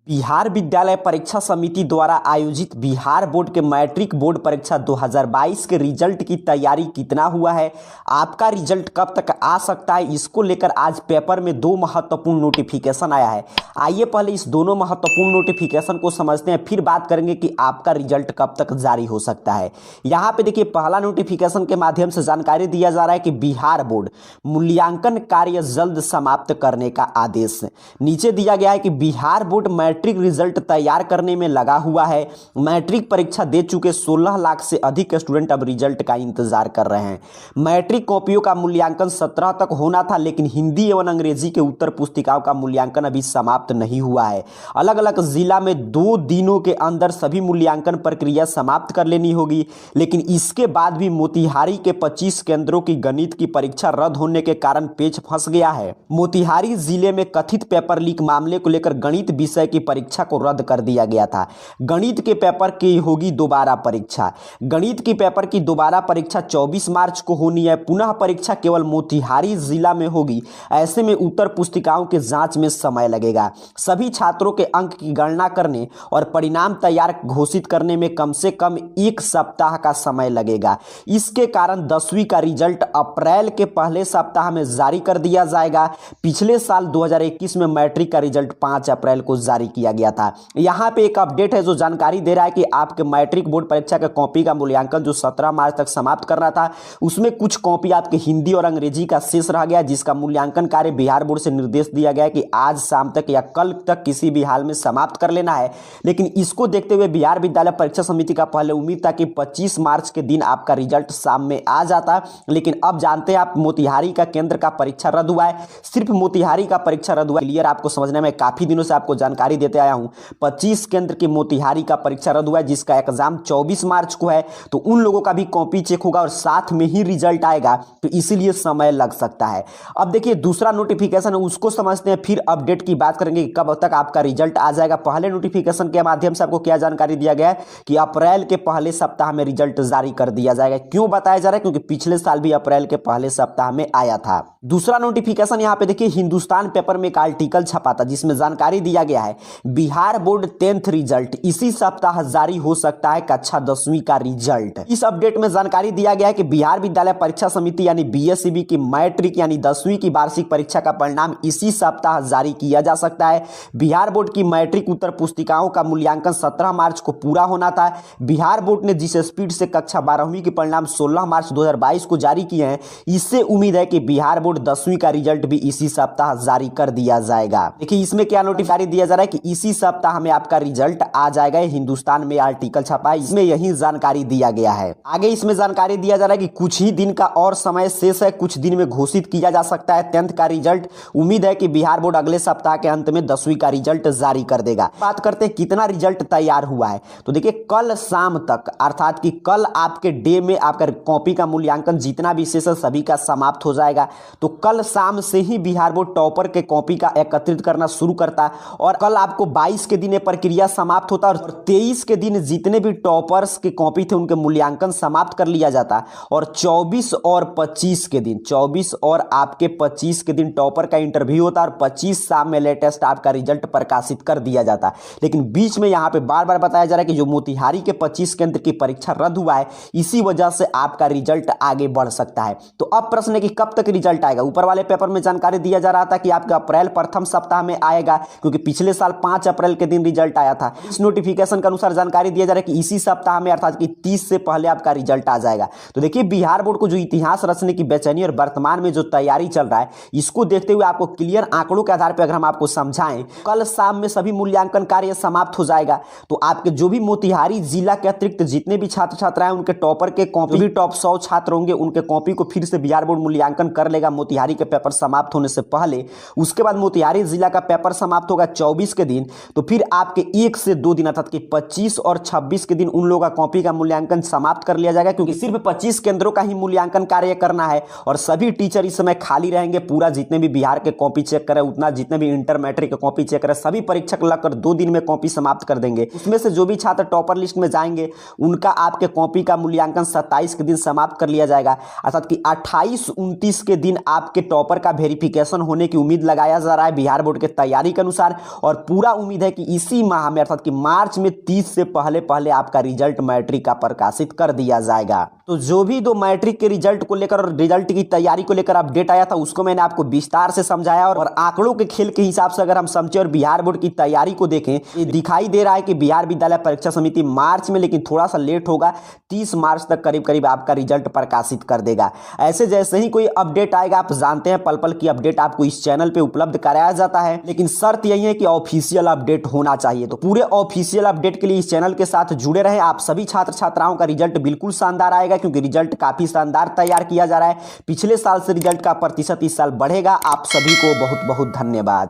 बिहार विद्यालय परीक्षा समिति द्वारा आयोजित बिहार बोर्ड के मैट्रिक बोर्ड परीक्षा 2022 के रिजल्ट की तैयारी कितना हुआ है, आपका रिजल्ट कब तक आ सकता है, इसको लेकर आज पेपर में दो महत्वपूर्ण नोटिफिकेशन आया है। आइए पहले इस दोनों महत्वपूर्ण नोटिफिकेशन को समझते हैं, फिर बात करेंगे कि आपका रिजल्ट कब तक जारी हो सकता है। यहाँ पे देखिए, पहला नोटिफिकेशन के माध्यम से जानकारी दिया जा रहा है कि बिहार बोर्ड मूल्यांकन कार्य जल्द समाप्त करने का आदेश। नीचे दिया गया है कि बिहार बोर्ड मैट्रिक रिजल्ट तैयार करने में लगा हुआ है। मैट्रिक परीक्षा दे चुके 16 लाख से अधिक स्टूडेंट अब रिजल्ट का इंतजार कर रहे हैं। मैट्रिक कॉपियों का मूल्यांकन 17 तक होना था, लेकिन हिंदी एवं अंग्रेजी के उत्तर पुस्तिकाओं का मूल्यांकन अभी समाप्त नहीं हुआ है। अलग अलग जिला में 2 दिनों के अंदर सभी मूल्यांकन प्रक्रिया समाप्त कर लेनी होगी, लेकिन इसके बाद भी मोतिहारी के 25 केंद्रों की गणित की परीक्षा रद्द होने के कारण पेच फंस गया है। मोतिहारी जिले में कथित पेपर लीक मामले को लेकर गणित विषय की परीक्षा को रद्द कर दिया गया था। गणित के पेपर की होगी दोबारा परीक्षा। गणित की पेपर की दोबारा परीक्षा 24 मार्च को होनी है। पुनः परीक्षा केवल मोतिहारी जिला में होगी। ऐसे में उत्तर पुस्तिकाओं के जांच में समय लगेगा। सभी छात्रों के अंक की गणना करने और परिणाम तैयार घोषित करने में कम से कम 1 सप्ताह का समय लगेगा। इसके कारण 10वीं का रिजल्ट अप्रैल के पहले सप्ताह में जारी कर दिया जाएगा। पिछले साल 2021 में मैट्रिक का रिजल्ट 5 अप्रैल को जारी किया गया था। यहाँ पे एक अपडेट है जो जानकारी दे रहा है कि आपके मैट्रिक बोर्ड परीक्षा के कॉपी का मूल्यांकन जो 17 मार्च तक समाप्त करना था, उसमें कुछ कॉपी आपके हिंदी और अंग्रेजी का शेष रह गया, जिसका मूल्यांकन कार्य बिहार बोर्ड से निर्देश दिया गया है कि आज शाम तक या कल तक किसी भी हाल में समाप्त कर लेना है। लेकिन इसको देखते हुए बिहार विद्यालय परीक्षा समिति का पहले उम्मीद था कि 25 मार्च के दिन आपका रिजल्ट शाम में आ जाता, लेकिन अब जानते हैं आप मोतिहारी का केंद्र का परीक्षा रद्द हुआ है। सिर्फ मोतिहारी का परीक्षा रद्द हुआ है। क्लियर आपको समझने में काफी दिनों से आपको जानकारी देते आया हूं। 25 केंद्र की मोतिहारी का परीक्षा रद्द हुआ है, जिसका एग्जाम 24 मार्च को है। तो उन लोगों का भी कॉपी चेक होगा और साथ में ही रिजल्ट आएगा, तो इसीलिए समय लग सकता है। अब देखिए, दूसरा नोटिफिकेशन है, उसको समझते हैं, फिर अपडेट की बात करेंगे कि कब तक आपका रिजल्ट आ जाएगा। पहले नोटिफिकेशन के माध्यम से आपको क्या जानकारी दिया गया है कि अप्रैल के पहले सप्ताह में रिजल्ट जारी कर दिया जाएगा। क्यों बताया जा रहा है? क्योंकि पिछले साल भी अप्रैल के पहले सप्ताह में आया था। दूसरा नोटिफिकेशन यहाँ पे देखिए, हिंदुस्तान पेपर में एक आर्टिकल छपा था जिसमें जानकारी दिया गया है बिहार बोर्ड 10th रिजल्ट इसी सप्ताह जारी हो सकता है, कक्षा 10वीं का रिजल्ट। इस अपडेट में जानकारी दिया गया है कि बिहार विद्यालय परीक्षा समिति यानी बीएसईबी की मैट्रिक यानी 10वीं की वार्षिक परीक्षा का परिणाम इसी सप्ताह जारी किया जा सकता है। बिहार बोर्ड की मैट्रिक उत्तर पुस्तिकाओं का मूल्यांकन 17 मार्च को पूरा होना था। बिहार बोर्ड ने जिस स्पीड से कक्षा 12वीं के परिणाम 16 मार्च 2022 को जारी किए हैं, इससे उम्मीद है कि बिहार बोर्ड 10वीं का रिजल्ट भी इसी सप्ताह जारी कर दिया जाएगा। देखिए, इसमें क्या नोटिफिकेशन दिया जा रहा है कि इसी सप्ताह में आपका रिजल्ट आ जाएगा। हिंदुस्तान में आर्टिकल छपा है, इसमें यही जानकारी दिया गया है। आगे इसमें जानकारी दिया जा रहा है कि कुछ ही दिन का और समय शेष है, कुछ दिन में घोषित किया जा सकता है 10th का रिजल्ट। उम्मीद है कि बिहार बोर्ड अगले सप्ताह के अंत में 10वीं का रिजल्ट जारी कर देगा। बात करते हैं कितना रिजल्ट तैयार हुआ है, तो देखिए, कल शाम तक अर्थात कि कल आपके डे में आपका कॉपी का मूल्यांकन जितना भी शेष है सभी का समाप्त हो जाएगा। तो कल शाम से ही बिहार बोर्ड टॉपर के कॉपी का एकत्रित करना शुरू करता है और कल आपको 22 के दिन ये प्रक्रिया समाप्त होता है और 23 के दिन जितने भी टॉपर्स के कॉपी थे उनके मूल्यांकन समाप्त कर लिया जाता और 24 और 25 के दिन 24 और आपके 25 के दिन टॉपर का इंटरव्यू होता और 25 शाम में लेटेस्ट आपका रिजल्ट प्रकाशित कर दिया जाता। लेकिन बीच में यहां पे बार बार बताया जा रहा है कि जो मोतिहारी के 25 केंद्र की परीक्षा रद्द हुआ है, इसी वजह से आपका रिजल्ट आगे बढ़ सकता है। तो अब प्रश्न है कि कब तक रिजल्ट आएगा। ऊपर वाले पेपर में जानकारी दिया जा रहा था कि आपका अप्रैल प्रथम सप्ताह में आएगा, क्योंकि पिछले साल 5 अप्रैल के दिन रिजल्ट आया था। इस नोटिफिकेशन के अनुसार जानकारी दिया जा रहा है कि इसी सप्ताह में अर्थात कि 30 से पहले आपका रिजल्ट आ जाएगा। तो देखिए, बिहार बोर्ड को जो इतिहास रचने की बेचैनी और वर्तमान में जो तैयारी चल रहा है, इसको देखते हुए आपको क्लियर आंकड़ों के आधार पर अगर हम आपको समझाएं, कल शाम में सभी मूल्यांकन कार्य समाप्त हो जाएगा। तो आपके जो भी मोतिहारी जिला के अतिरिक्त जितने भी छात्र छात्राएं उनके टॉपर के कॉपी भी टॉप 100 छात्र होंगे, उनके कॉपी को फिर से बिहार बोर्ड मूल्यांकन कर लेगा मोतिहारी के पेपर समाप्त होने से पहले। उसके बाद मोतिहारी जिला का पेपर समाप्त होगा 24 के दिन। तो फिर आपके 1 से 2 दिन अर्थात कि 25 और 26 के दिन उन लोगों का कॉपी का मूल्यांकन समाप्त कर लिया जाएगा, क्योंकि सिर्फ 25 केंद्रों का ही मूल्यांकन कार्य करना है और सभी टीचर इस समय खाली रहेंगे। पूरा जितने भी बिहार के कॉपी चेक करें, उतना जितने भी इंटर मैट्रिक के कॉपी चेक करें, सभी परीक्षक लगकर 2 दिन में कॉपी समाप्त कर देंगे। उसमें से जो भी छात्र टॉपर लिस्ट में जाएंगे उनका आपके कॉपी का मूल्यांकन 27 के दिन समाप्त कर लिया जाएगा, अर्थात कि 28-29 के दिन आपके टॉपर का वेरिफिकेशन होने की उम्मीद लगाया जा रहा है बिहार बोर्ड के तैयारी के अनुसार। और पूरा उम्मीद है कि इसी माह में अर्थात कि मार्च में 30 से पहले पहले आपका रिजल्ट मैट्रिक का प्रकाशित कर दिया जाएगा। तो जो भी दो मैट्रिक के रिजल्ट को लेकर और रिजल्ट की तैयारी को लेकर अपडेट आया था उसको मैंने आपको विस्तार से समझाया और आंकड़ों के खेल के हिसाब से अगर हम समझे और बिहार बोर्ड की तैयारी को देखें, ये दिखाई दे रहा है कि बिहार विद्यालय परीक्षा समिति मार्च में, लेकिन थोड़ा सा लेट होगा, 30 मार्च तक करीब करीब आपका रिजल्ट प्रकाशित कर देगा। ऐसे जैसे ही कोई अपडेट आएगा, आप जानते हैं पल पल की अपडेट आपको इस चैनल पे उपलब्ध कराया जाता है, लेकिन शर्त यही है कि ऑफिशियल अपडेट होना चाहिए। तो पूरे ऑफिशियल अपडेट के लिए इस चैनल के साथ जुड़े रहें। आप सभी छात्र छात्राओं का रिजल्ट बिल्कुल शानदार आएगा, क्योंकि रिजल्ट काफी शानदार तैयार किया जा रहा है। पिछले साल से रिजल्ट का प्रतिशत इस साल बढ़ेगा। आप सभी को बहुत बहुत धन्यवाद।